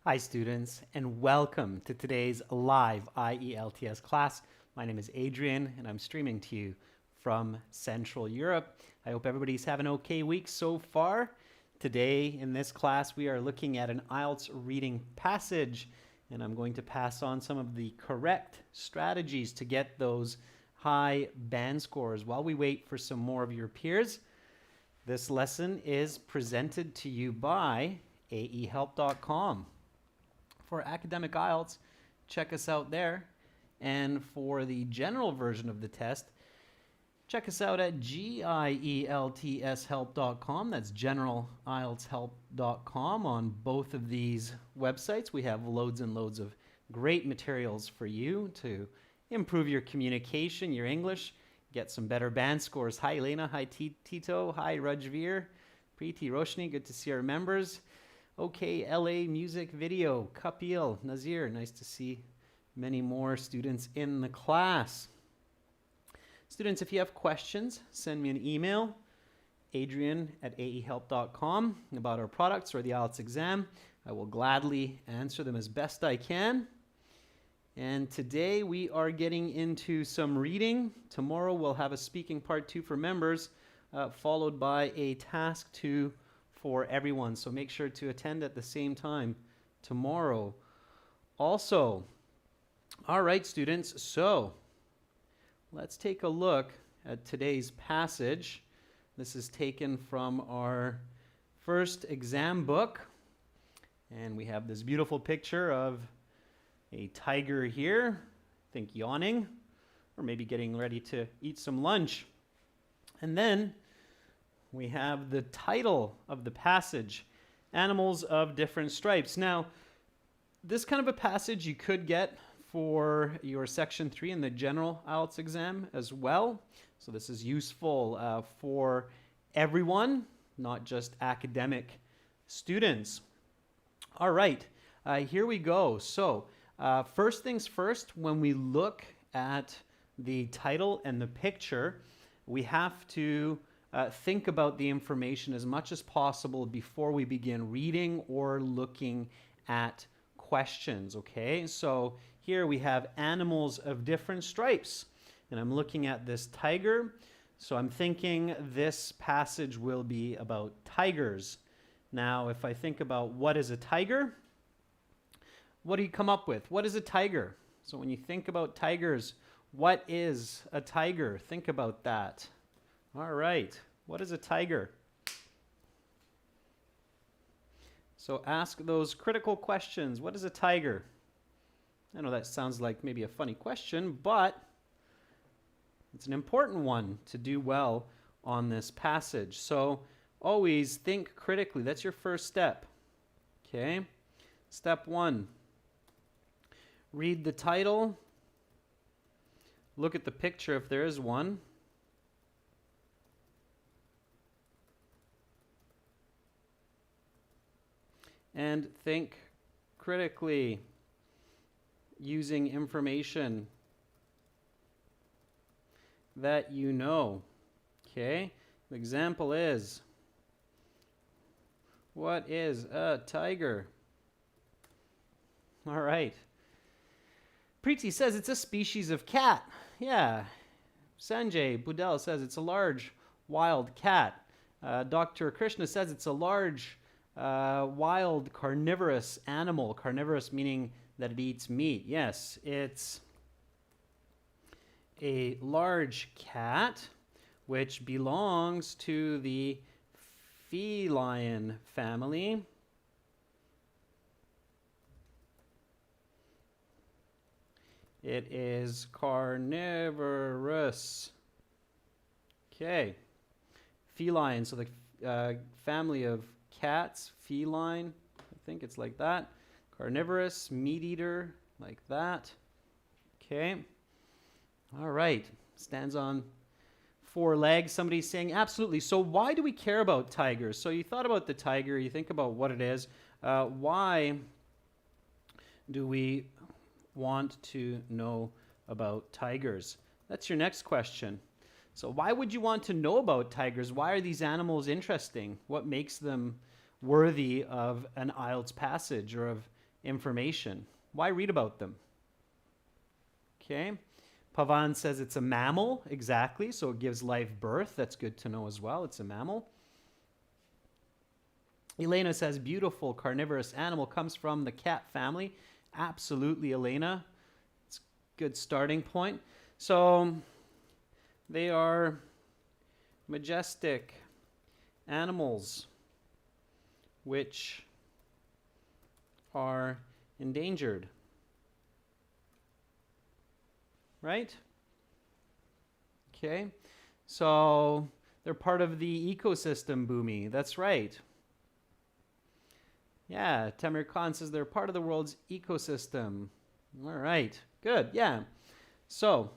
Hi students, and welcome to today's live IELTS class. My name is Adrian and I'm streaming to you from Central Europe. I hope everybody's having an okay week so far. Today in this class we are looking at an IELTS reading passage, and I'm going to pass on some of the correct strategies to get those high band scores while we wait for some more of your peers. This lesson is presented to you by aehelp.com. For academic IELTS, check us out there. And for the general version of the test, check us out at gieltshelp.com. That's generalieltshelp.com. On both of these websites, we have loads and loads of great materials for you to improve your communication, your English, get some better band scores. Hi, Elena. Hi, Tito. Hi, Rajveer. Preeti, Roshni. Good to see our members. Okay, LA Music Video, Kapil, Nazir, nice to see many more students in the class. Students, if you have questions, send me an email, adrian@aehelp.com, about our products or the IELTS exam. I will gladly answer them as best I can. And today we are getting into some reading. Tomorrow we'll have a speaking part 2 for members, followed by a task 2 for everyone. So make sure to attend at the same time tomorrow. Also, all right, students, so let's take a look at today's passage. This is taken from our first exam book, and we have this beautiful picture of a tiger here, I think yawning, or maybe getting ready to eat some lunch. And then we have the title of the passage, Animals of Different Stripes. Now, this kind of a passage you could get for your Section 3 in the General IELTS exam as well. So this is useful for everyone, not just academic students. All right, here we go. So first things first, when we look at the title and the picture, we have to think about the information as much as possible before we begin reading or looking at questions, okay? So here we have animals of different stripes, and I'm looking at this tiger, so I'm thinking this passage will be about tigers. Now, if I think about what is a tiger, what do you come up with? What is a tiger? So when you think about tigers, what is a tiger? Think about that. All right, what is a tiger? So ask those critical questions. What is a tiger? I know that sounds like maybe a funny question, but it's an important one to do well on this passage. So always think critically. That's your first step. Okay? Step 1. Read the title. Look at the picture if there is one. And think critically using information that you know. Okay? The example is, what is a tiger? All right. Preeti says it's a species of cat. Yeah. Sanjay Budel says it's a large wild cat. Dr. Krishna says it's a large wild carnivorous animal. Carnivorous meaning that it eats meat. Yes, it's a large cat which belongs to the feline family. It is carnivorous. Okay. Feline, so the family of cats, feline, I think it's like that. Carnivorous, meat eater, like that. Okay. All right. Stands on 4 legs. Somebody's saying, absolutely. So why do we care about tigers? So you thought about the tiger, you think about what it is. Why do we want to know about tigers? That's your next question. So why would you want to know about tigers? Why are these animals interesting? What makes them worthy of an IELTS passage or of information. Why read about them? Okay. Pavan says it's a mammal. Exactly. So it gives live birth. That's good to know as well. It's a mammal. Elena says beautiful carnivorous animal comes from the cat family. Absolutely, Elena. It's a good starting point. So they are majestic animals which are endangered. Right? Okay. So they're part of the ecosystem, Bhumi. That's right. Yeah, Tamir Khan says they're part of the world's ecosystem. All right, good, yeah. So,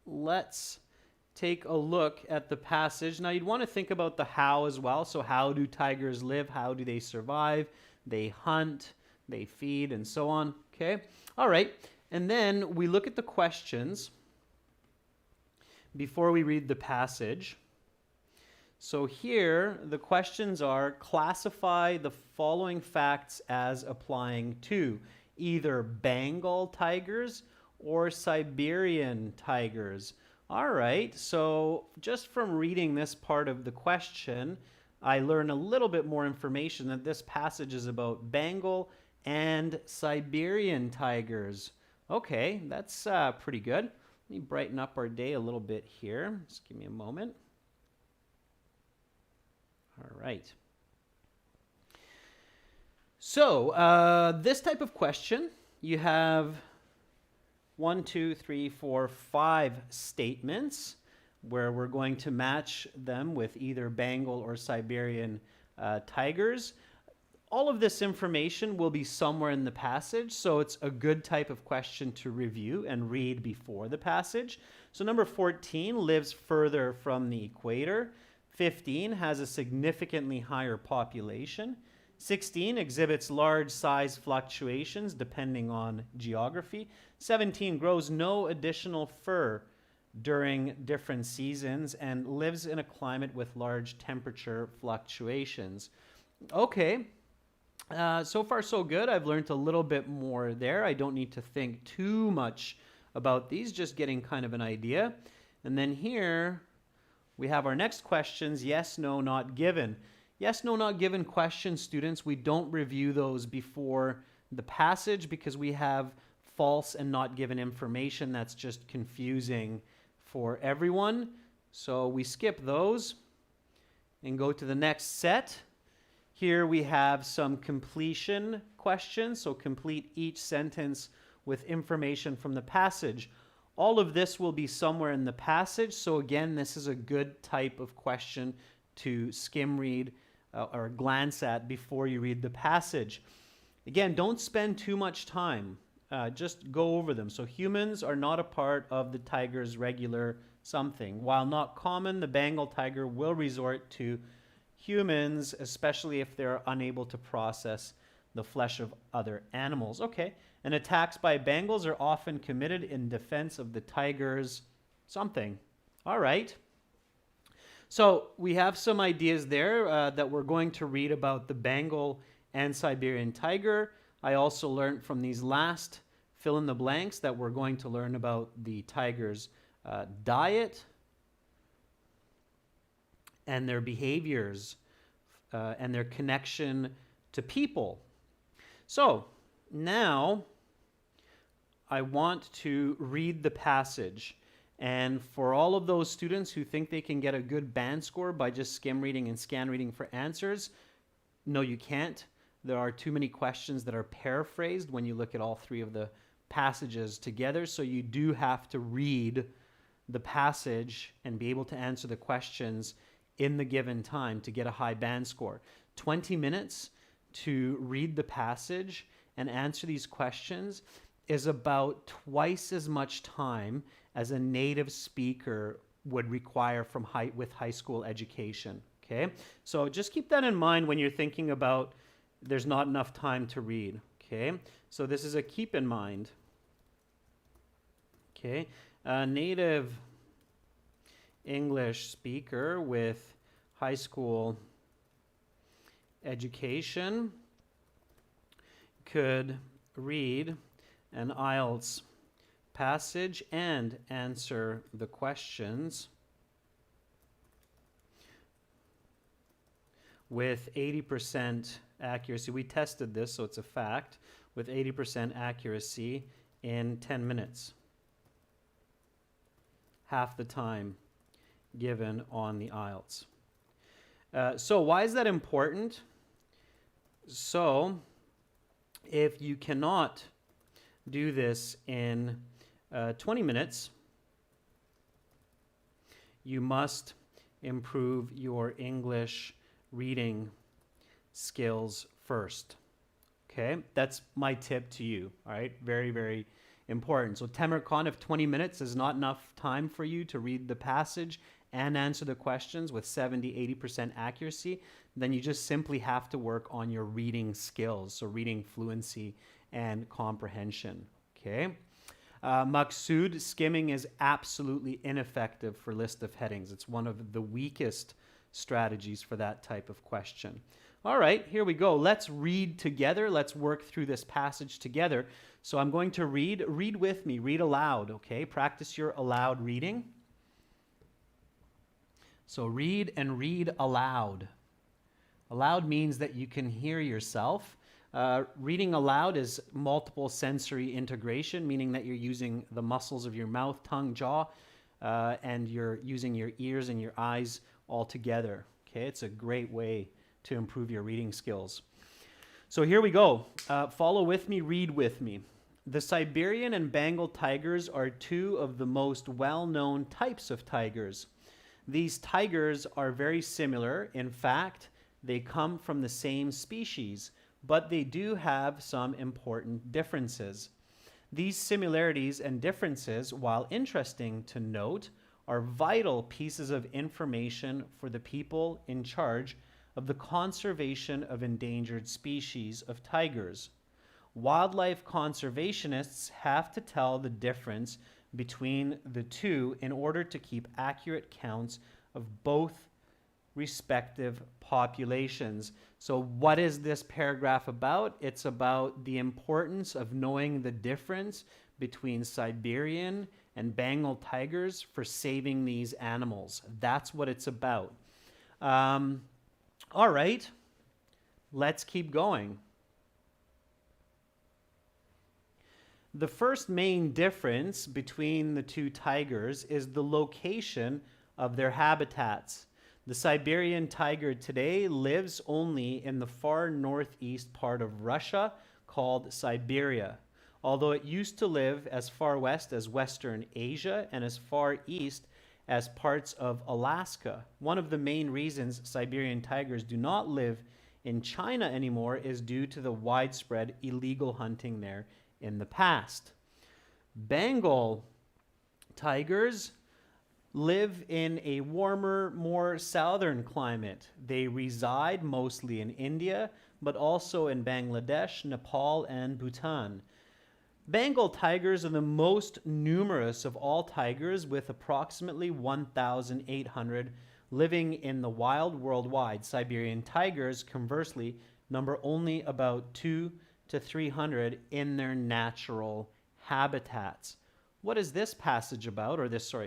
let's take a look at the passage. Now, you'd want to think about the how as well. So, how do tigers live? How do they survive? They hunt, they feed, and so on. Okay, all right. And then we look at the questions before we read the passage. So here, the questions are, classify the following facts as applying to either Bengal tigers or Siberian tigers. All right, so just from reading this part of the question, I learn a little bit more information that this passage is about Bengal and Siberian tigers. Okay, that's pretty good. Let me brighten up our day a little bit here. Just give me a moment. All right. So this type of question, you have 1, 2, 3, 4, 5 statements where we're going to match them with either Bengal or Siberian tigers. All of this information will be somewhere in the passage, so it's a good type of question to review and read before the passage. So number 14, lives further from the equator. 15, has a significantly higher population. 16, exhibits large size fluctuations depending on geography. 17, grows no additional fur during different seasons and lives in a climate with large temperature fluctuations. Okay, so far so good. I've learned a little bit more there. I don't need to think too much about these, just getting kind of an idea. And then here we have our next questions, yes, no, not given. Yes, no, not given questions, students, we don't review those before the passage because we have false and not given information. That's just confusing for everyone. So we skip those and go to the next set. Here we have some completion questions. So complete each sentence with information from the passage. All of this will be somewhere in the passage. So again, this is a good type of question to skim read or glance at before you read the passage. Again, don't spend too much time. Just go over them. So humans are not a part of the tiger's regular something. While not common, the Bengal tiger will resort to humans, especially if they're unable to process the flesh of other animals. Okay. And attacks by Bengals are often committed in defense of the tiger's something. All right. So we have some ideas there that we're going to read about the Bengal and Siberian tiger. I also learned from these last fill in the blanks that we're going to learn about the tiger's diet and their behaviors and their connection to people. So now I want to read the passage. And for all of those students who think they can get a good band score by just skim reading and scan reading for answers, no, you can't. There are too many questions that are paraphrased when you look at all three of the passages together. So you do have to read the passage and be able to answer the questions in the given time to get a high band score. 20 minutes to read the passage and answer these questions is about twice as much time as a native speaker would require from with high school education. Okay, so just keep that in mind when you're thinking about there's not enough time to read. Okay, so this is a keep in mind. Okay, a native English speaker with high school education could read an IELTS passage and answer the questions with 80% accuracy. We tested this, so it's a fact, with 80% accuracy in 10 minutes. Half the time given on the IELTS. So why is that important? So if you cannot do this in 20 minutes, you must improve your English reading skills first. Okay, that's my tip to you. All right, very, very important. So Temirkan, if 20 minutes is not enough time for you to read the passage and answer the questions with 70-80% accuracy, then you just simply have to work on your reading skills, so reading fluency and comprehension. Okay. Maksud, skimming is absolutely ineffective for list of headings. It's one of the weakest strategies for that type of question. All right, here we go. Let's read together. Let's work through this passage together. So I'm going to read with me, read aloud, okay? Practice your aloud reading. So read and read aloud. Aloud means that you can hear yourself. Reading aloud is multiple sensory integration, meaning that you're using the muscles of your mouth, tongue, jaw, and you're using your ears and your eyes all together. Okay, it's a great way to improve your reading skills. So here we go. Follow with me, read with me. The Siberian and Bengal tigers are two of the most well-known types of tigers. These tigers are very similar. In fact, they come from the same species, but they do have some important differences. These similarities and differences, while interesting to note, are vital pieces of information for the people in charge of the conservation of endangered species of tigers. Wildlife conservationists have to tell the difference between the two in order to keep accurate counts of both respective populations. So what is this paragraph about? It's about the importance of knowing the difference between Siberian and Bengal tigers for saving these animals. That's what it's about. All right, let's keep going. The first main difference between the two tigers is the location of their habitats. The Siberian tiger today lives only in the far northeast part of Russia called Siberia, although it used to live as far west as Western Asia and as far east as parts of Alaska. One of the main reasons Siberian tigers do not live in China anymore is due to the widespread illegal hunting there in the past. Bengal tigers live in a warmer, more southern climate. They reside mostly in India, but also in Bangladesh, Nepal, and Bhutan. Bengal tigers are the most numerous of all tigers, with approximately 1,800 living in the wild worldwide. Siberian tigers, conversely, number only about 200 to 300 in their natural habitats. What is this passage about,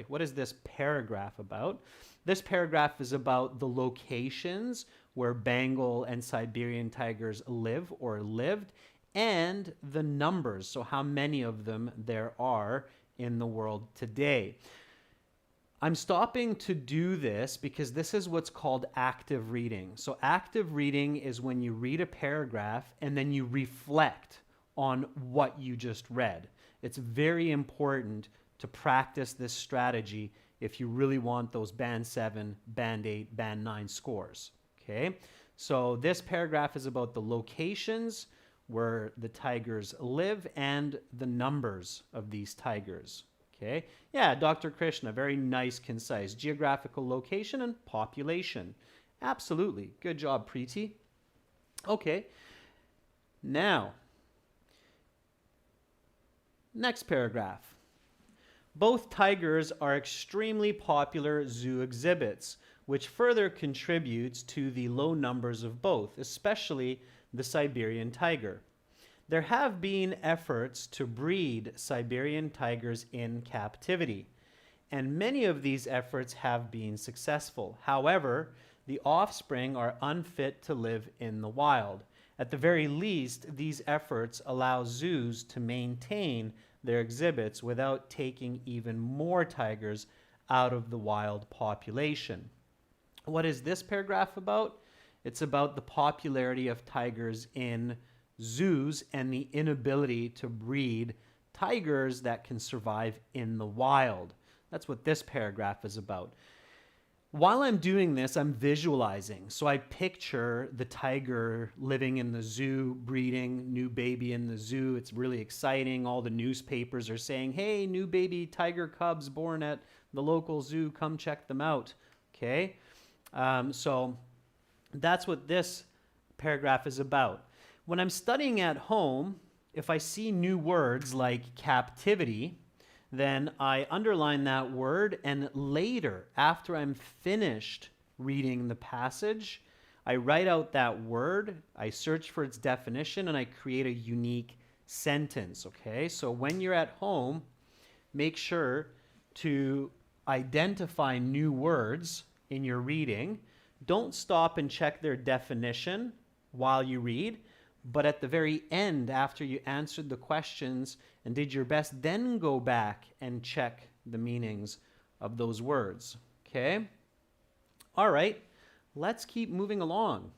what is this paragraph about? This paragraph is about the locations where Bengal and Siberian tigers live or lived, and the numbers, so how many of them there are in the world today. I'm stopping to do this because this is what's called active reading. So active reading is when you read a paragraph and then you reflect on what you just read. It's very important to practice this strategy if you really want those Band 7, Band 8, Band 9 scores. Okay, so this paragraph is about the locations where the tigers live and the numbers of these tigers. Okay, yeah, Dr. Krishna, very nice, concise. Geographical location and population. Absolutely. Good job, Preeti. Okay, now, next paragraph. Both tigers are extremely popular zoo exhibits, which further contributes to the low numbers of both, especially the Siberian tiger. There have been efforts to breed Siberian tigers in captivity, and many of these efforts have been successful. However, the offspring are unfit to live in the wild. At the very least, these efforts allow zoos to maintain their exhibits without taking even more tigers out of the wild population. What is this paragraph about? It's about the popularity of tigers in zoos and the inability to breed tigers that can survive in the wild. That's what this paragraph is about. While I'm doing this, I'm visualizing. So I picture the tiger living in the zoo, breeding, new baby in the zoo. It's really exciting. All the newspapers are saying, hey, new baby tiger cubs born at the local zoo, come check them out. Okay? So that's what this paragraph is about. When I'm studying at home, if I see new words like captivity, then I underline that word, and later, after I'm finished reading the passage, I write out that word, I search for its definition, and I create a unique sentence, okay? So when you're at home, make sure to identify new words in your reading. Don't stop and check their definition while you read, but at the very end, after you answered the questions and did your best, then go back and check the meanings of those words. Okay? All right, let's keep moving along.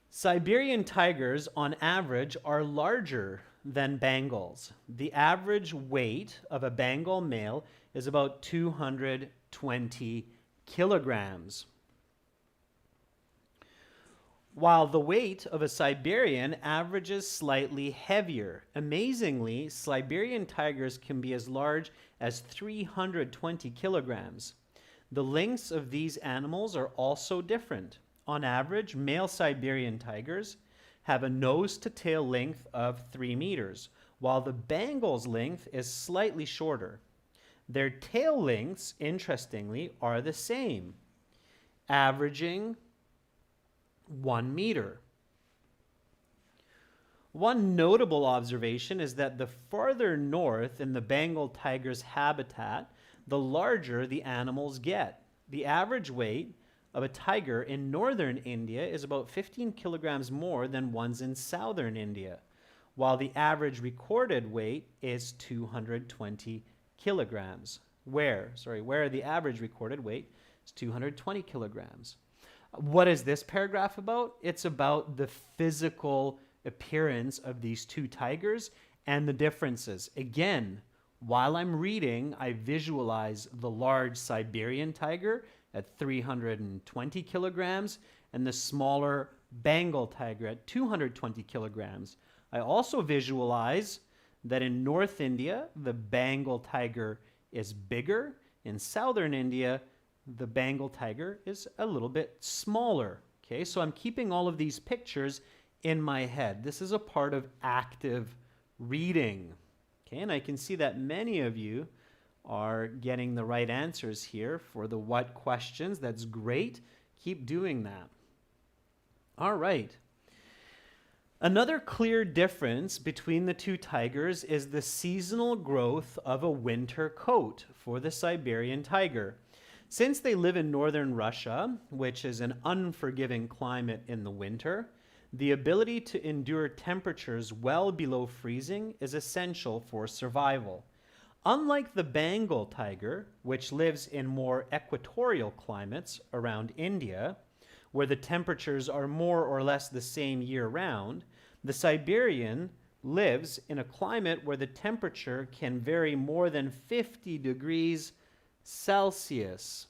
Siberian tigers, on average, are larger than Bengals. The average weight of a Bengal male is about 220 kilograms, while the weight of a Siberian averages slightly heavier. Amazingly, Siberian tigers can be as large as 320 kilograms. The lengths of these animals are also different. On average, male Siberian tigers have a nose-to-tail length of 3 meters, while the Bengal's length is slightly shorter. Their tail lengths, interestingly, are the same, averaging 1 meter. One notable observation is that the farther north in the Bengal tiger's habitat, the larger the animals get. The average weight of a tiger in northern India is about 15 kilograms more than ones in southern India, while the average recorded weight is 220 kilograms. Where the average recorded weight is 220 kilograms. What is this paragraph about? It's about the physical appearance of these two tigers and the differences. Again, while I'm reading, I visualize the large Siberian tiger at 320 kilograms and the smaller Bengal tiger at 220 kilograms. I also visualize that in North India, the Bengal tiger is bigger. In southern India, the Bengal tiger is a little bit smaller. Okay, so I'm keeping all of these pictures in my head. This is a part of active reading. Okay, and I can see that many of you are getting the right answers here for the what questions. That's great. Keep doing that. All right. Another clear difference between the two tigers is the seasonal growth of a winter coat for the Siberian tiger. Since they live in northern Russia, which is an unforgiving climate in the winter, the ability to endure temperatures well below freezing is essential for survival. Unlike the Bengal tiger, which lives in more equatorial climates around India, where the temperatures are more or less the same year-round, the Siberian lives in a climate where the temperature can vary more than 50 degrees Celsius.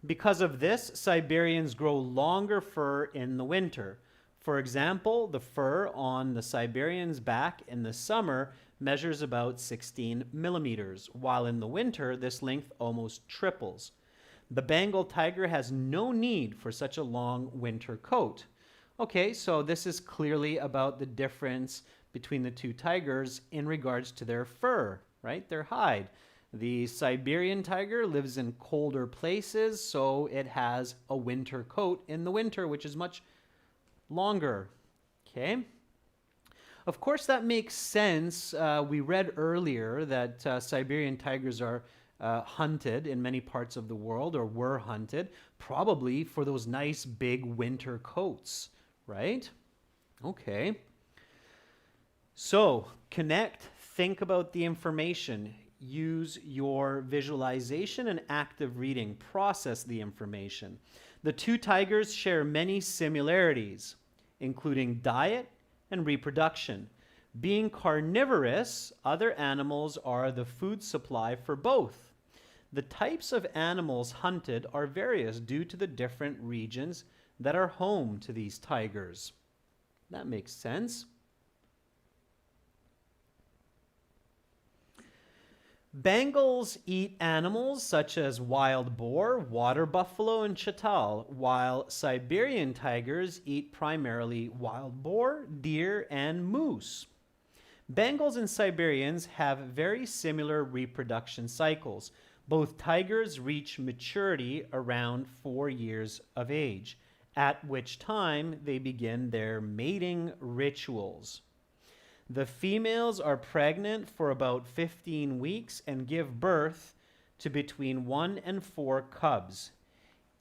Because of this, Siberians grow longer fur in the winter. For example, the fur on the Siberian's back in the summer measures about 16 millimeters, while in the winter, this length almost triples. The Bengal tiger has no need for such a long winter coat. Okay, so this is clearly about the difference between the two tigers in regards to their fur, right? Their hide. The Siberian tiger lives in colder places, so it has a winter coat in the winter, which is much longer. Okay? Of course, that makes sense. We read earlier that Siberian tigers are hunted in many parts of the world, or were hunted, probably for those nice big winter coats, right? Okay. So, connect, think about the information, use your visualization and active reading, process the information. The two tigers share many similarities, including diet and reproduction. Being carnivorous, other animals are the food supply for both. The types of animals hunted are various due to the different regions that are home to these tigers. That makes sense. Bengals eat animals such as wild boar, water buffalo, and chatal, while Siberian tigers eat primarily wild boar, deer, and moose. Bengals and Siberians have very similar reproduction cycles. Both tigers reach maturity around 4 years of age, at which time they begin their mating rituals. The females are pregnant for about 15 weeks and give birth to between 1 and 4 cubs.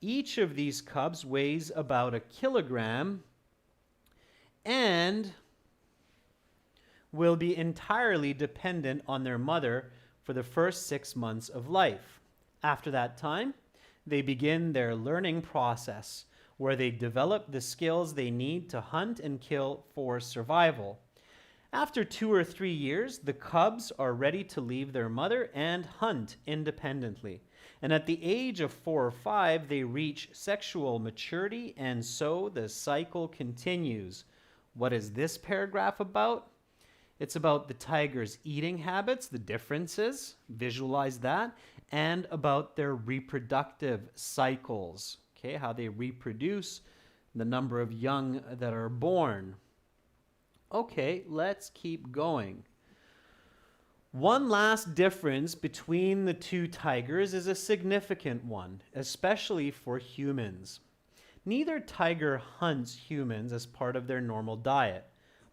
Each of these cubs weighs about a kilogram and will be entirely dependent on their mother for the first 6 months of life. After that time, they begin their learning process, where they develop the skills they need to hunt and kill for survival. After 2 or 3 years, the cubs are ready to leave their mother and hunt independently. And at the age of 4 or 5, they reach sexual maturity, and so the cycle continues. What is this paragraph about? It's about the tiger's eating habits, the differences, visualize that, and about their reproductive cycles, okay, how they reproduce, the number of young that are born. Okay, let's keep going. One last difference between the two tigers is a significant one, especially for humans. Neither tiger hunts humans as part of their normal diet,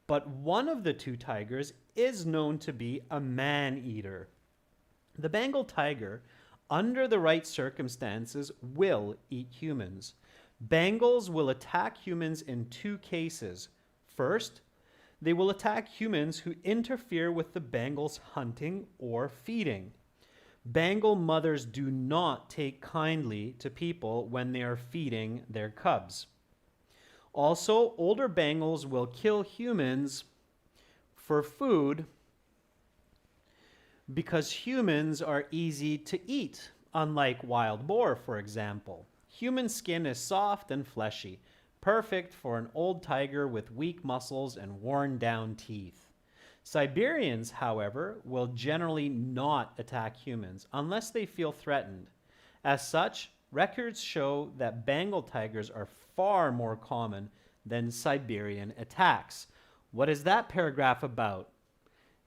but one of the two tigers is known to be a man-eater. The Bengal tiger, under the right circumstances, will eat humans. Bengals will attack humans in 2 cases. First, they will attack humans who interfere with the Bengal's hunting or feeding. Bengal mothers do not take kindly to people when they are feeding their cubs. Also, older Bengals will kill humans for food because humans are easy to eat, unlike wild boar, for example. Human skin is soft and fleshy, perfect for an old tiger with weak muscles and worn-down teeth. Siberians, however, will generally not attack humans unless they feel threatened. As such, records show that Bengal tigers are far more common than Siberian attacks. What is that paragraph about?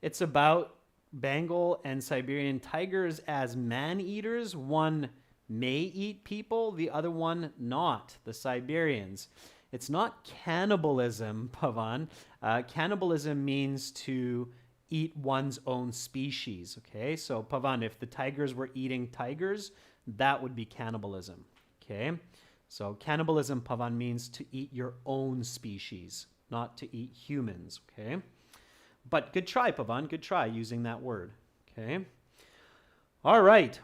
It's about Bengal and Siberian tigers as man-eaters. One may eat people, the other one not, the Siberians. It's not cannibalism, Pavan. Cannibalism means to eat one's own species, okay? So, Pavan, if the tigers were eating tigers, that would be cannibalism, okay? So, cannibalism, Pavan, means to eat your own species, not to eat humans, okay? But good try, Pavan, good try using that word, okay? All right.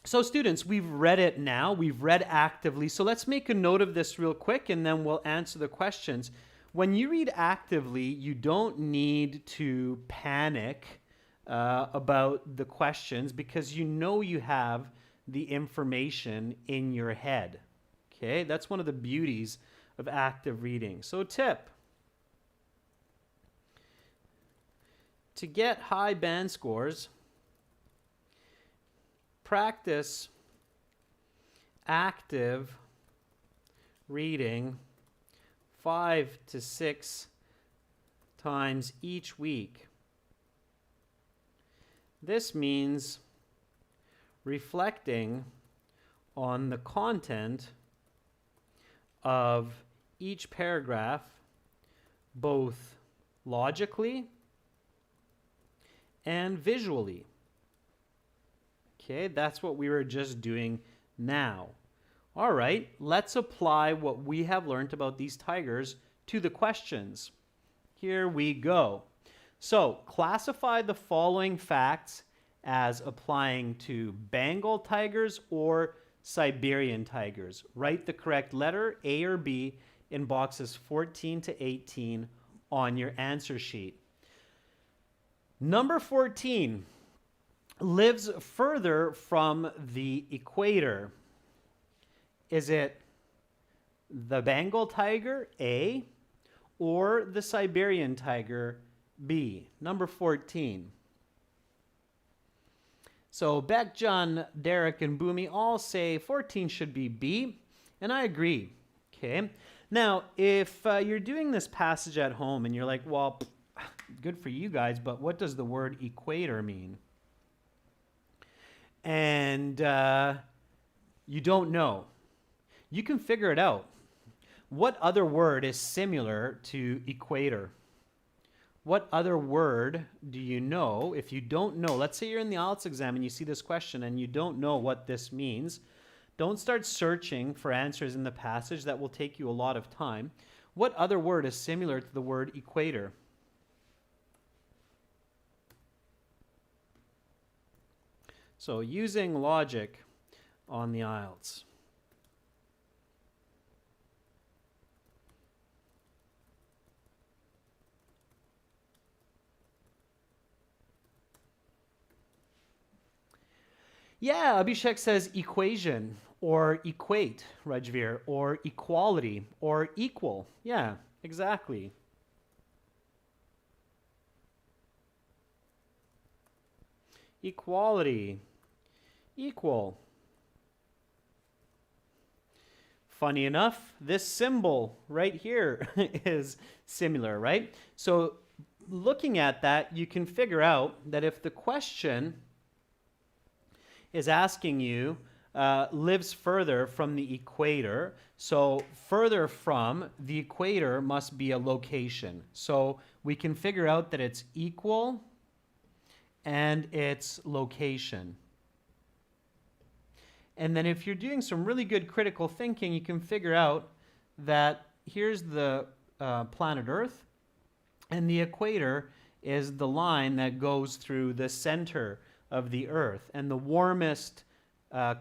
So students, we've read it now. We've read actively. So let's make a note of this real quick, and then we'll answer the questions. When you read actively, you don't need to panic about the questions because you know you have the information in your head. Okay, that's one of the beauties of active reading. So tip. To get high band scores, practice active reading 5 to 6 times each week. This means reflecting on the content of each paragraph, both logically and visually. Okay, that's what we were just doing now. All right, let's apply what we have learned about these tigers to the questions. Here we go. So, classify the following facts as applying to Bengal tigers or Siberian tigers. Write the correct letter, A or B, in boxes 14 to 18 on your answer sheet. Number 14 lives further from the equator. Is it the Bengal tiger, A, or the Siberian tiger, B? Number 14. So Beck, John, Derek, and Boomy all say 14 should be B, and I agree. Okay. Now, if you're doing this passage at home and you're like, well, good for you guys, but what does the word equator mean? And you don't know. You can figure it out. What other word is similar to equator? What other word do you know? If you don't know, let's say you're in the IELTS exam and you see this question and you don't know what this means, don't start searching for answers in the passage. That will take you a lot of time. What other word is similar to the word equator? So using logic on the IELTS. Yeah, Abhishek says equation or equate, Rajveer, or equality or equal. Yeah, exactly. Equality, equal. Funny enough, this symbol right here is similar, right? So looking at that, you can figure out that if the question is asking you, lives further from the equator. So further from the equator must be a location. So we can figure out that it's equal and its location. And then if you're doing some really good critical thinking, you can figure out that here's the planet Earth, and the equator is the line that goes through the center of the Earth. And the warmest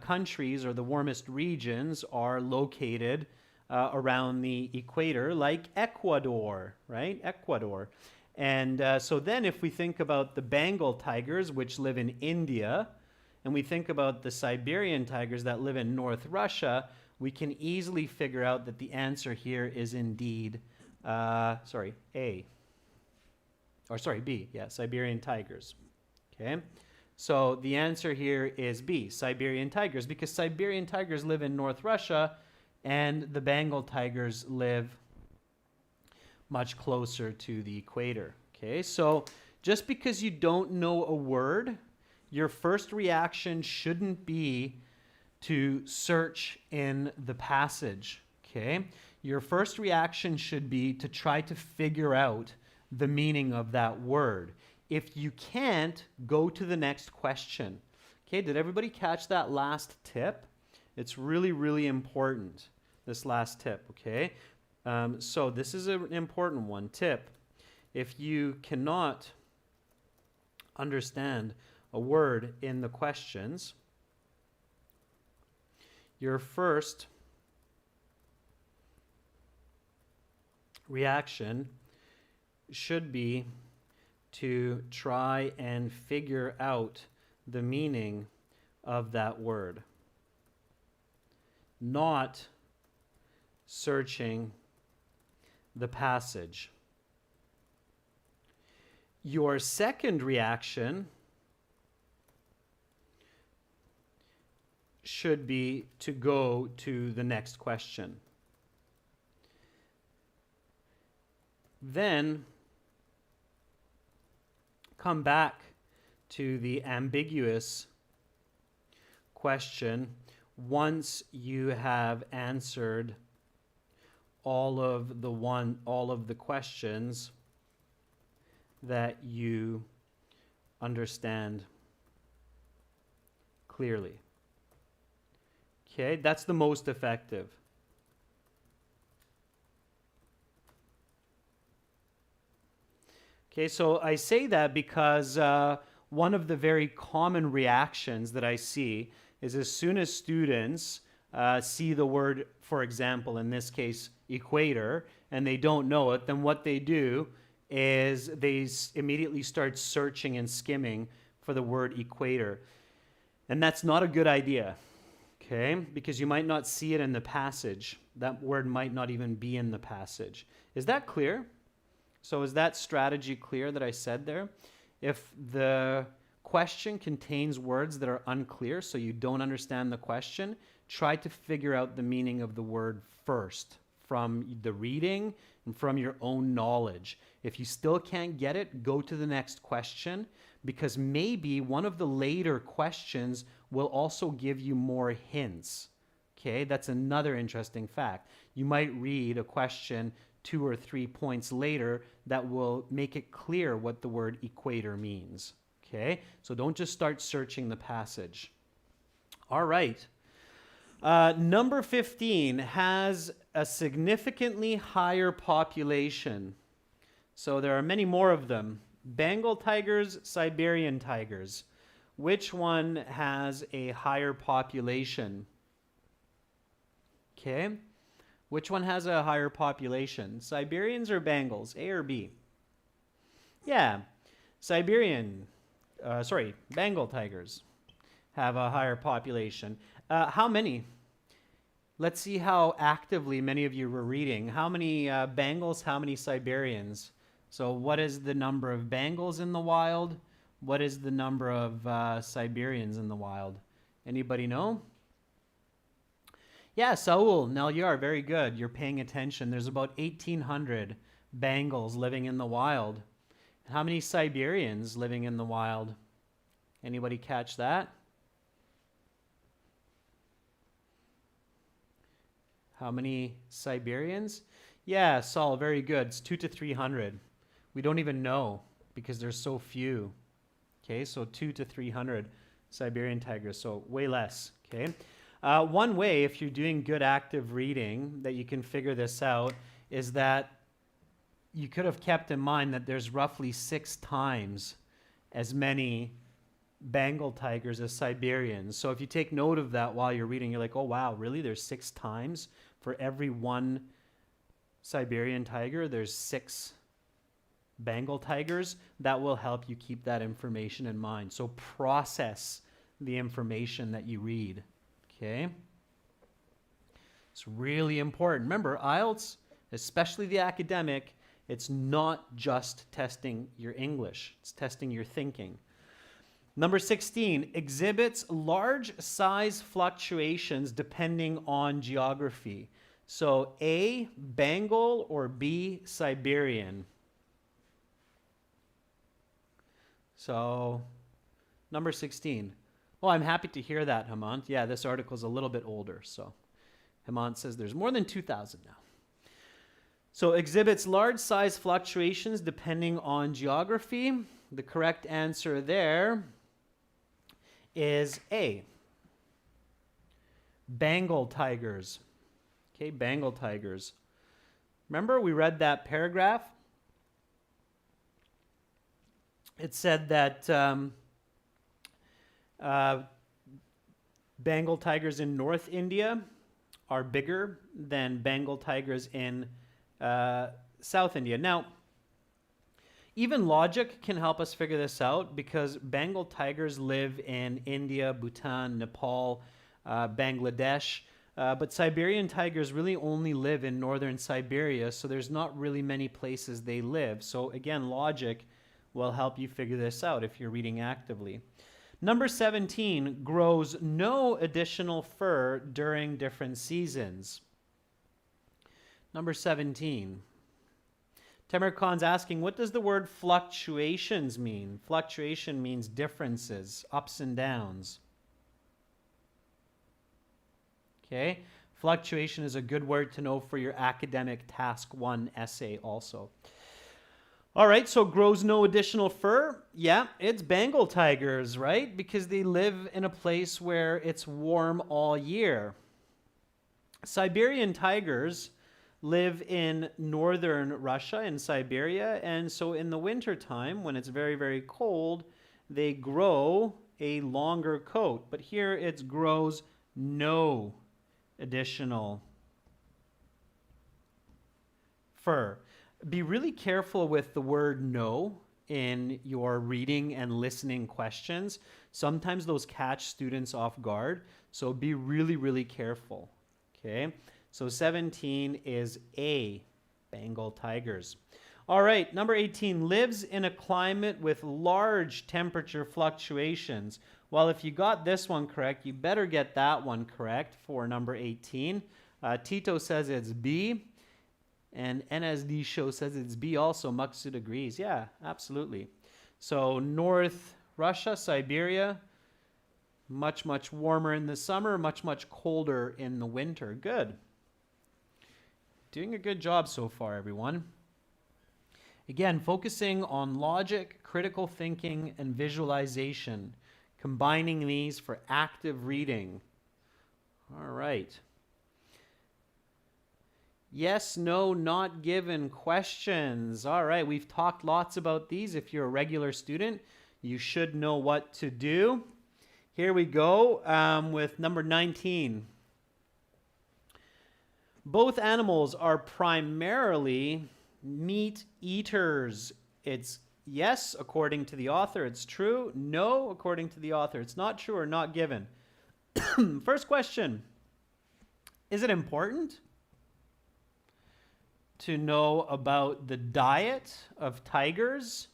countries or the warmest regions are located around the equator, like Ecuador, right? Ecuador. And so then if we think about the Bengal tigers, which live in India, and we think about the Siberian tigers that live in North Russia, we can easily figure out that the answer here is indeed, A. Or sorry, B, yeah, Siberian tigers. Okay. So the answer here is B, Siberian tigers, because Siberian tigers live in North Russia and the Bengal tigers live much closer to the equator. Okay, so just because you don't know a word, your first reaction shouldn't be to search in the passage. Okay, your first reaction should be to try to figure out the meaning of that word. If you can't, go to the next question. Okay, did everybody catch that last tip? It's really, really important, this last tip, okay? So this is an important one. Tip: if you cannot understand a word in the questions, your first reaction should be to try and figure out the meaning of that word, not searching the passage. Your second reaction should be to go to the next question. Then come back to the ambiguous question once you have answered all of the questions that you understand clearly. Okay, that's the most effective. Okay, so I say that because one of the very common reactions that I see is as soon as students see the word, for example, in this case, equator, and they don't know it, then what they do is they immediately start searching and skimming for the word equator. And that's not a good idea, okay? Because you might not see it in the passage. That word might not even be in the passage. Is that clear? So is that strategy clear that I said there? If the question contains words that are unclear, so you don't understand the question, try to figure out the meaning of the word first from the reading and from your own knowledge. If you still can't get it, go to the next question, because maybe one of the later questions will also give you more hints. Okay, that's another interesting fact. You might read a question 2 or 3 points later that will make it clear what the word equator means. Okay, so don't just start searching the passage. All right. Number 15 has a significantly higher population. So there are many more of them. Bengal tigers, Siberian tigers. Which one has a higher population? Okay. Which one has a higher population? Siberians or Bengals? A or B? Yeah. Bengal tigers have a higher population. How many? Let's see how actively many of you were reading. How many Bengals, how many Siberians? So what is the number of Bengals in the wild? What is the number of Siberians in the wild? Anybody know? Yeah, Saul, Nelyar, very good. You're paying attention. There's about 1,800 Bengals living in the wild. How many Siberians living in the wild? Anybody catch that? How many Siberians? Yeah, Saul, very good. It's 200 to 300. We don't even know because there's so few. Okay, so 200 to 300 Siberian tigers, so way less. Okay. One way, if you're doing good active reading, that you can figure this out is that you could have kept in mind that there's roughly 6 times as many Bengal tigers as Siberians. So if you take note of that while you're reading, you're like, oh wow, really? There's 6 times? For every 1 Siberian tiger, there's 6 Bengal tigers. That will help you keep that information in mind. So process the information that you read. Okay? It's really important. Remember, IELTS, especially the academic, it's not just testing your English. It's testing your thinking. Number 16, exhibits large size fluctuations depending on geography. So A, Bengal, or B, Siberian? So number 16. Well, I'm happy to hear that, Hemant. Yeah, this article is a little bit older. So Hemant says there's more than 2,000 now. So exhibits large size fluctuations depending on geography. The correct answer there is A. Bengal tigers. Okay, Bengal tigers. Remember we read that paragraph? It said that Bengal tigers in North India are bigger than Bengal tigers in South India. Now, even logic can help us figure this out because Bengal tigers live in India, Bhutan, Nepal, Bangladesh, but Siberian tigers really only live in northern Siberia, so there's not really many places they live. So again, logic will help you figure this out if you're reading actively. Number 17, grows no additional fur during different seasons. Number 17. Tamer Khan's asking, what does the word fluctuations mean? Fluctuation means differences, ups and downs. Okay. Fluctuation is a good word to know for your academic task 1 essay also. All right, so grows no additional fur. Yeah, it's Bengal tigers, right? Because they live in a place where it's warm all year. Siberian tigers live in northern Russia, in Siberia, and so in the wintertime, when it's very, very cold, they grow a longer coat. But here it grows no additional fur. Be really careful with the word no in your reading and listening questions. Sometimes those catch students off guard, so be really, really careful. Okay, so 17 is A, Bengal tigers. All right, number 18, lives in a climate with large temperature fluctuations. Well, if you got this one correct, you better get that one correct for number 18. Tito says it's B. And NSD show says it's B also. Maksud agrees. Yeah, absolutely. So North Russia, Siberia, much, much warmer in the summer, much, much colder in the winter. Good. Doing a good job so far, everyone. Again, focusing on logic, critical thinking, and visualization. Combining these for active reading. All right. Yes, no, not given questions. All right, we've talked lots about these. If you're a regular student, you should know what to do. Here we go with number 19. Both animals are primarily meat eaters. It's yes, according to the author, it's true. No, according to the author, it's not true or not given. First question, is it important to know about the diet of tigers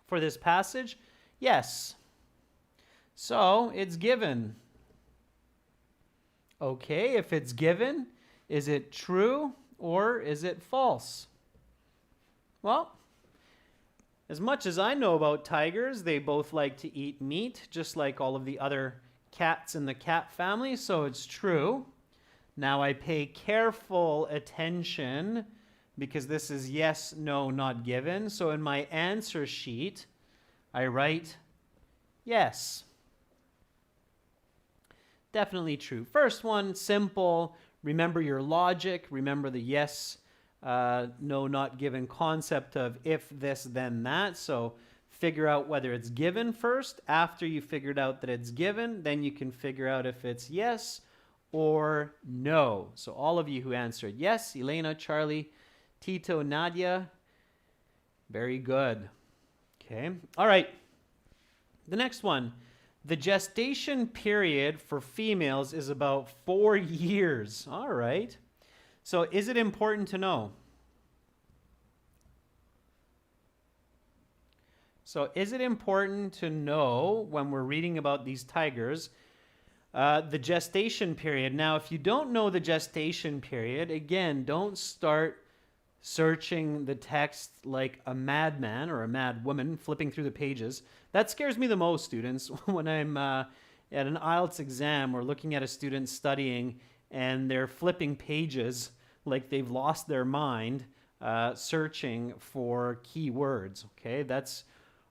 for this passage? Yes. So it's given. Okay, if it's given, is it true or is it false? Well, as much as I know about tigers, they both like to eat meat, just like all of the other cats in the cat family, so it's true. Now I pay careful attention because this is yes, no, not given. So in my answer sheet, I write yes. Definitely true. First one, simple. Remember your logic. Remember the yes, no, not given concept of if this, then that. So figure out whether it's given first. After you figured out that it's given, then you can figure out if it's yes or no. So all of you who answered yes, Elena, Charlie, Tito, Nadia, very good. Okay. All right. The next one. The gestation period for females is about 4 years. All right. So is it important to know? So is it important to know when we're reading about these tigers, the gestation period? Now, if you don't know the gestation period, again, don't start searching the text like a madman or a mad woman, flipping through the pages. That scares me the most, students, when I'm at an IELTS exam or looking at a student studying and they're flipping pages like they've lost their mind, searching for keywords. Okay, that's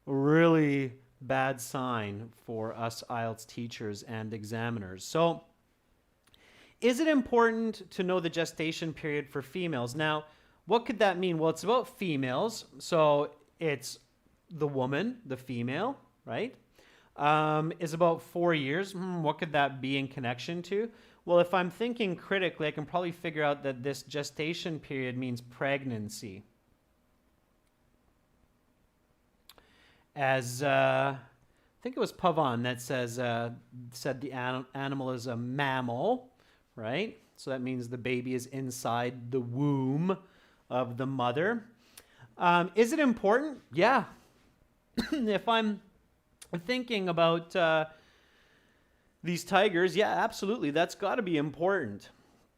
a really bad sign for us IELTS teachers and examiners. So, is it important to know the gestation period for females? Now, what could that mean? Well, it's about females, so it's the woman, the female, right? Is about 4 years. What could that be in connection to? Well, if I'm thinking critically, I can probably figure out that this gestation period means pregnancy. As I think it was Pavan that said the animal is a mammal, right? So that means the baby is inside the womb of the mother. Is it important? Yeah. If I'm thinking about these tigers, yeah, absolutely. That's got to be important.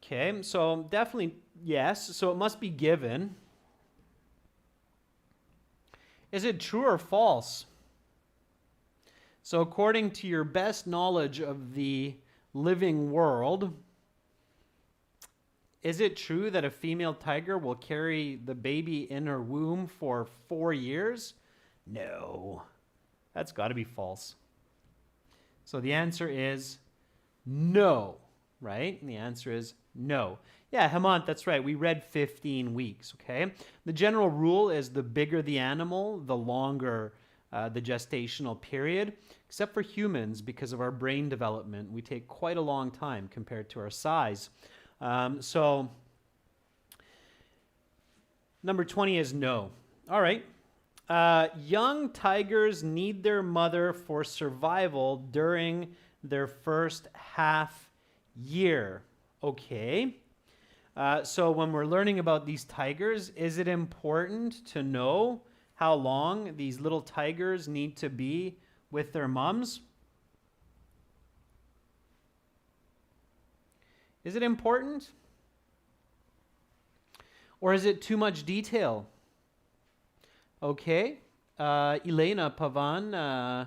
Okay, so definitely yes. So it must be given. Is it true or false? So according to your best knowledge of the living world, is it true that a female tiger will carry the baby in her womb for 4 years? No, that's got to be false. So the answer is no, right? And the answer is no. Yeah, Hemant, that's right. We read 15 weeks, okay? The general rule is the bigger the animal, the longer the gestational period, except for humans, because of our brain development. We take quite a long time compared to our size. So number 20 is no. All right. Young tigers need their mother for survival during their first half year. Okay. So when we're learning about these tigers, is it important to know how long these little tigers need to be with their mums? Is it important? Or is it too much detail? Okay. Elena Pavan,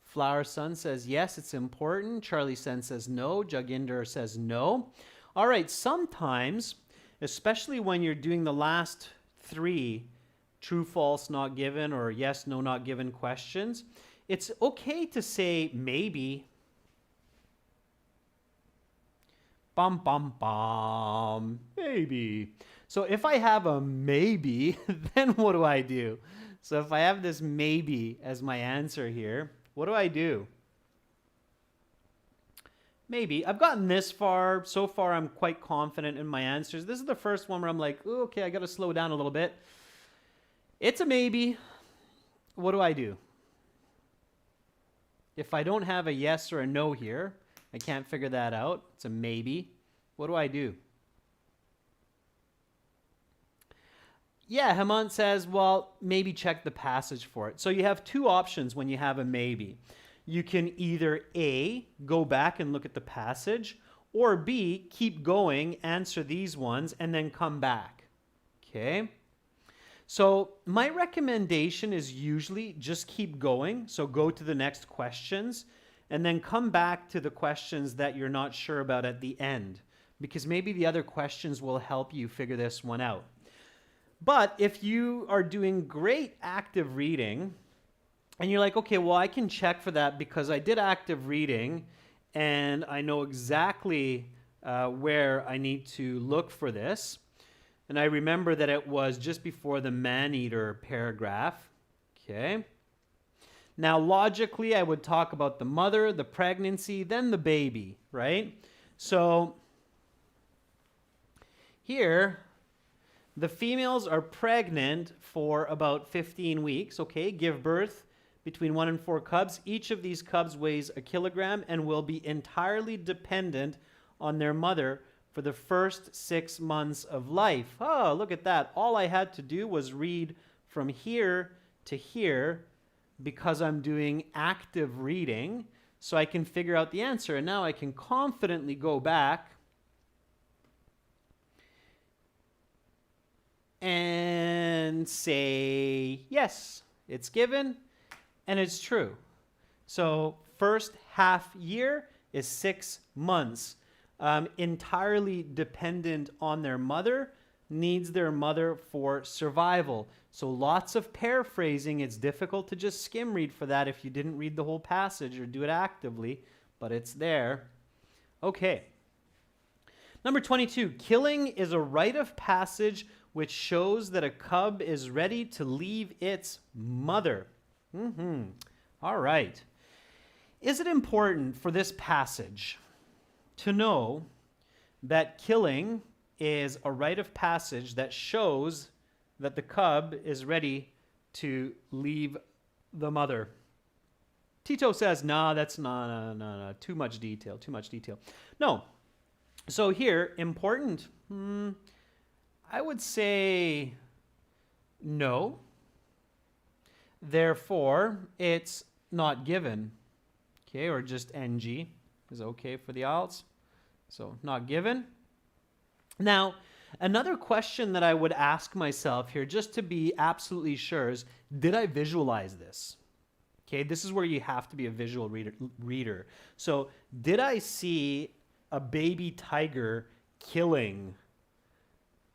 Flower Sun says yes, it's important. Charlie Sen says no. Jaginder says no. All right, sometimes, especially when you're doing the last 3 true, false, not given, or yes, no, not given questions, it's okay to say maybe. Bum, bum, bum. Maybe. So if I have a maybe, then what do I do? So if I have this maybe as my answer here, what do I do? Maybe. I've gotten this far. So far, I'm quite confident in my answers. This is the first one where I'm like, ooh, okay, I got to slow down a little bit. It's a maybe. What do I do? If I don't have a yes or a no here, I can't figure that out. It's a maybe. What do I do? Yeah, Hemant says, well, maybe check the passage for it. So you have 2 options when you have a maybe. You can either A, go back and look at the passage, or B, keep going, answer these ones, and then come back. Okay? So my recommendation is usually just keep going. So go to the next questions, and then come back to the questions that you're not sure about at the end, because maybe the other questions will help you figure this one out. But if you are doing great active reading and you're like, okay, well, I can check for that because I did active reading and I know exactly where I need to look for this. And I remember that it was just before the man-eater paragraph. Okay. Now, logically, I would talk about the mother, the pregnancy, then the baby, right? So here, the females are pregnant for about 15 weeks, okay? Give birth between 1 and 4 cubs. Each of these cubs weighs 1 kilogram and will be entirely dependent on their mother for the first 6 months of life. Oh, look at that. All I had to do was read from here to here because I'm doing active reading, so I can figure out the answer. And now I can confidently go back and say, yes, it's given and it's true. So first half year is 6 months. Entirely dependent on their mother, needs their mother for survival. So lots of paraphrasing. It's difficult to just skim read for that if you didn't read the whole passage or do it actively, but it's there. Okay. Number 22, killing is a rite of passage which shows that a cub is ready to leave its mother. All right. Is it important for this passage to know that killing is a rite of passage that shows that the cub is ready to leave the mother? Tito says, no, that's no, too much detail. No. So here, important. I would say no. Therefore, it's not given. Okay, or just NG is okay for the IELTS. So not given. Now, another question that I would ask myself here, just to be absolutely sure, is did I visualize this? Okay, this is where you have to be a visual reader. So, did I see a baby tiger killing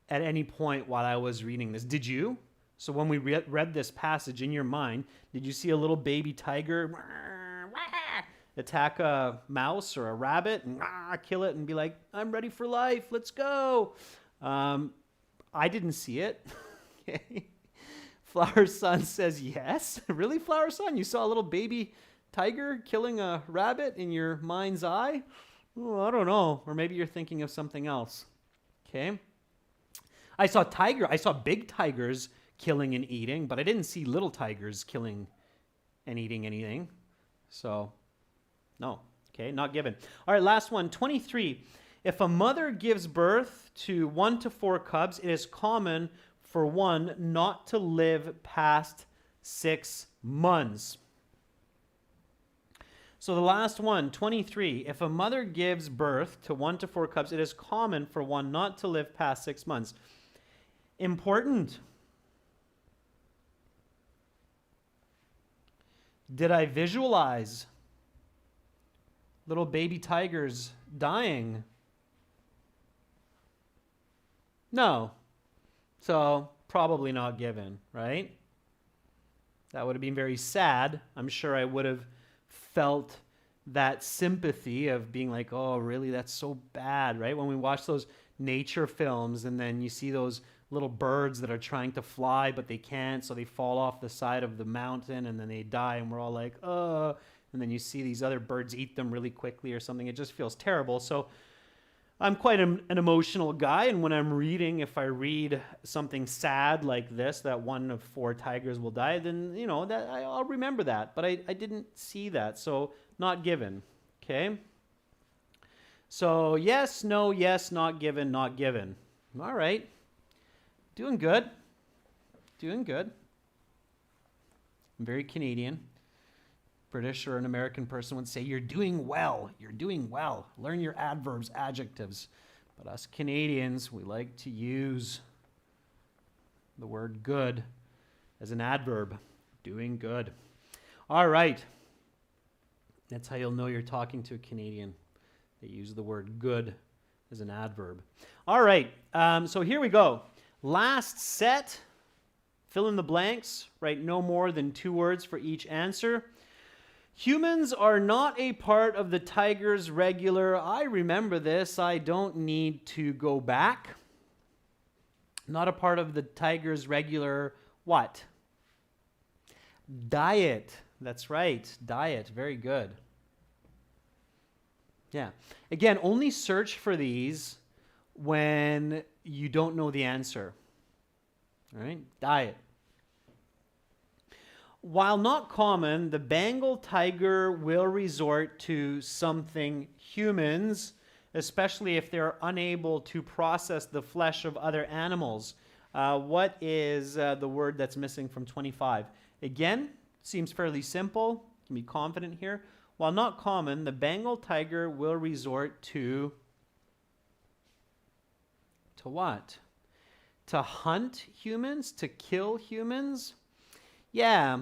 at any point while I was reading this? Did you? So when we read this passage in your mind, did you see a little baby tiger attack a mouse or a rabbit and kill it and be like, I'm ready for life, let's go? I didn't see it. Okay. Flower Sun says yes. Really, Flower Sun? You saw a little baby tiger killing a rabbit in your mind's eye? Oh, I don't know. Or maybe you're thinking of something else. Okay. I saw big tigers killing and eating, but I didn't see little tigers killing and eating anything. So, no. Okay, not given. All right, last one. 23. If a mother gives birth to 1 to 4 cubs, it is common for one not to live past 6 months. So the last one, 23. If a mother gives birth to 1 to 4 cubs, it is common for one not to live past 6 months. Important. Did I visualize little baby tigers dying? No. So, probably not given, right? That would have been very sad. I'm sure I would have felt that sympathy of being like, oh, really? That's so bad, right? When we watch those nature films and then you see those little birds that are trying to fly, but they can't, so they fall off the side of the mountain and then they die, and we're all like, oh, and then you see these other birds eat them really quickly or something. It just feels terrible. So I'm quite an emotional guy, and when I'm reading, if I read something sad like this, that 1 of 4 tigers will die, then, that I'll remember that. But I didn't see that, so not given, okay? So yes, no, yes, not given, not given. All right. Doing good. Doing good. I'm very Canadian. British or an American person would say, you're doing well. You're doing well. Learn your adverbs, adjectives. But us Canadians, we like to use the word good as an adverb. Doing good. All right. That's how you'll know you're talking to a Canadian. They use the word good as an adverb. All right. So here we go. Last set. Fill in the blanks. Write no more than 2 words for each answer. Humans are not a part of the tiger's regular, I remember this, I don't need to go back. Not a part of the tiger's regular what? Diet. That's right, diet. Very good. Yeah. Again, only search for these when you don't know the answer. All right? Diet. While not common, the Bengal tiger will resort to something humans, especially if they're unable to process the flesh of other animals. What is the word that's missing from 25? Again, seems fairly simple. You can be confident here. While not common, the Bengal tiger will resort to what? To hunt humans? To kill humans? Yeah,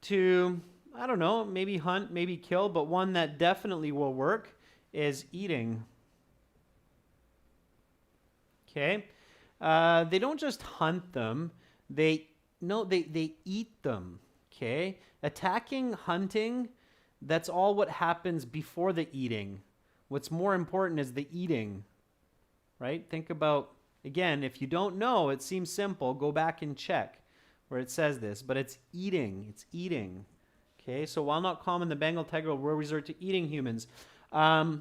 I don't know, maybe hunt, maybe kill, but one that definitely will work is eating. Okay? They don't just hunt them, they eat them. Okay? Attacking, hunting, that's all what happens before the eating. What's more important is the eating. Right? Think about, again, if you don't know, it seems simple, go back and check where it says this, but it's eating. It's eating. Okay, so while not common, the Bengal tiger will resort to eating humans. Not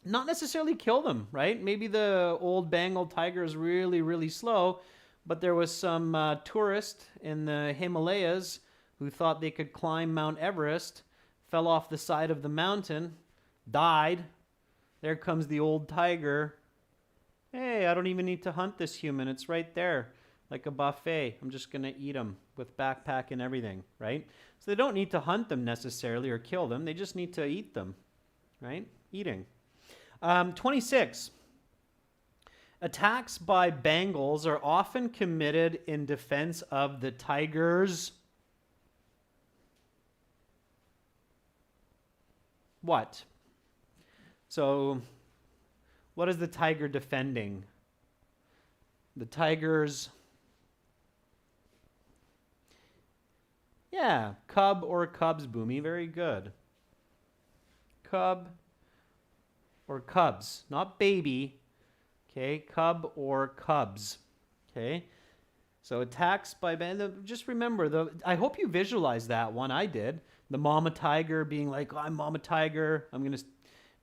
necessarily kill them, right? Maybe the old Bengal tiger is really, really slow, but there was some tourist in the Himalayas who thought they could climb Mount Everest, fell off the side of the mountain, died. There comes the old tiger. Hey, I don't even need to hunt this human. It's right there. Like a buffet. I'm just going to eat them with backpack and everything, right? So they don't need to hunt them necessarily or kill them. They just need to eat them, right? Eating. 26. Attacks by Bengals are often committed in defense of the tigers. what? So what is the tiger defending? The tiger's, yeah, cub or cubs, Boomy. Very good. Cub or cubs, not baby. Okay, cub or cubs. Okay, so attacks by just remember I hope you visualize that one. I did. The mama tiger being like, oh, I'm mama tiger. I'm gonna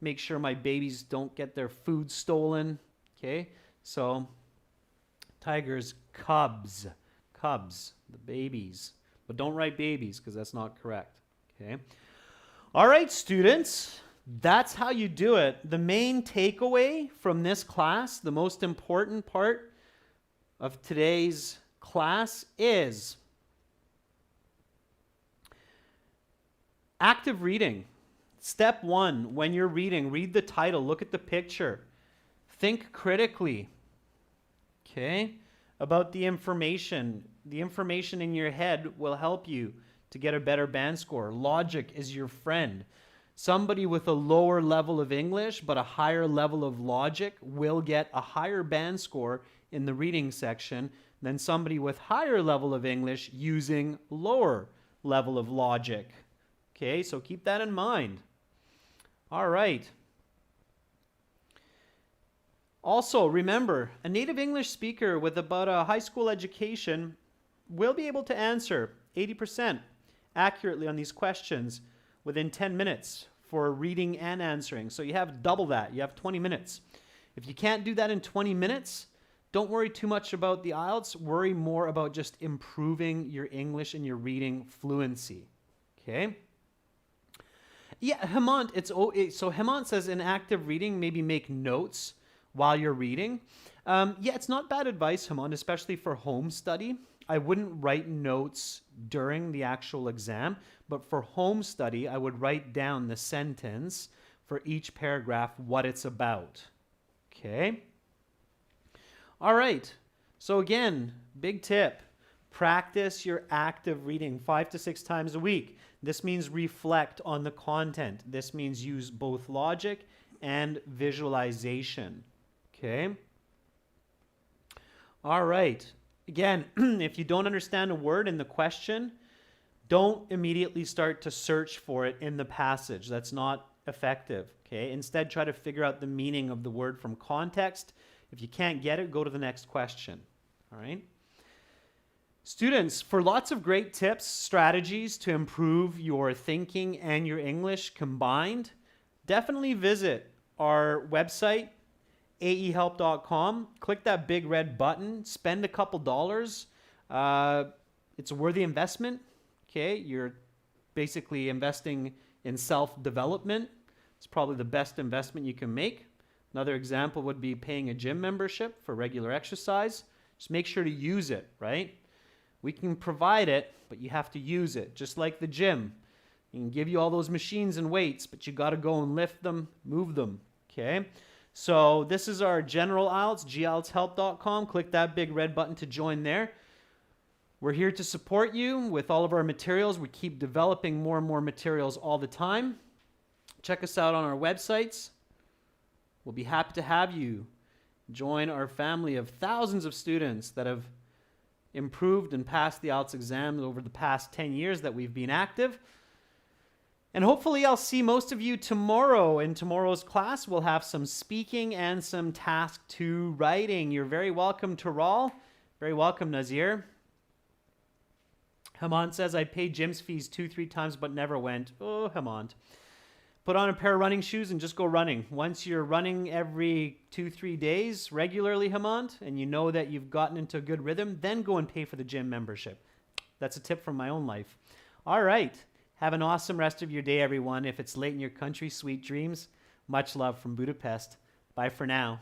make sure my babies don't get their food stolen. Okay, so tigers, cubs, the babies. But don't write babies because that's not correct. Okay. All right, students. That's how you do it. The main takeaway from this class, the most important part of today's class is active reading. Step 1, when you're reading, read the title, look at the picture, think critically, okay, about the information. The information in your head will help you to get a better band score. Logic is your friend. Somebody with a lower level of English but a higher level of logic will get a higher band score in the reading section than somebody with higher level of English using lower level of logic. Okay, so keep that in mind. All right. Also, remember, a native English speaker with about a high school education will be able to answer 80% accurately on these questions within 10 minutes for reading and answering. So you have double that. You have 20 minutes. If you can't do that in 20 minutes, don't worry too much about the IELTS. Worry more about just improving your English and your reading fluency. Okay? Yeah, Hemant, so Hemant says in active reading, maybe make notes while you're reading. Yeah, it's not bad advice, Hemant, especially for home study. I wouldn't write notes during the actual exam, but for home study, I would write down the sentence for each paragraph, what it's about. Okay? All right. So again, big tip. Practice your active reading 5 to 6 times a week. This means reflect on the content. This means use both logic and visualization. Okay? All right. Again, if you don't understand a word in the question, don't immediately start to search for it in the passage. That's not effective. Okay? Instead, try to figure out the meaning of the word from context. If you can't get it, go to the next question. All right? Students, for lots of great tips, strategies to improve your thinking and your English combined, definitely visit our website, aehelp.com. Click that big red button. Spend a couple dollars. It's a worthy investment. Okay, you're basically investing in self-development. It's probably the best investment you can make. Another example would be paying a gym membership for regular exercise. Just make sure to use it, right? We can provide it, but you have to use it, just like the gym. We can give you all those machines and weights, but you got to go and lift them, move them, okay? So this is our general IELTS, gieltshelp.com. Click that big red button to join there. We're here to support you with all of our materials. We keep developing more and more materials all the time. Check us out on our websites. We'll be happy to have you join our family of thousands of students that have improved and passed the IELTS exams over the past 10 years that we've been active. And hopefully I'll see most of you tomorrow. In tomorrow's class, we'll have some speaking and some task 2 writing. You're very welcome, Taral. Very welcome, Nazir. Hemant says, I paid gym's fees 2-3 times but never went. Oh, Hemant. Put on a pair of running shoes and just go running. Once you're running every 2-3 days regularly, Hemant, and you know that you've gotten into a good rhythm, then go and pay for the gym membership. That's a tip from my own life. All right. Have an awesome rest of your day, everyone. If it's late in your country, sweet dreams. Much love from Budapest. Bye for now.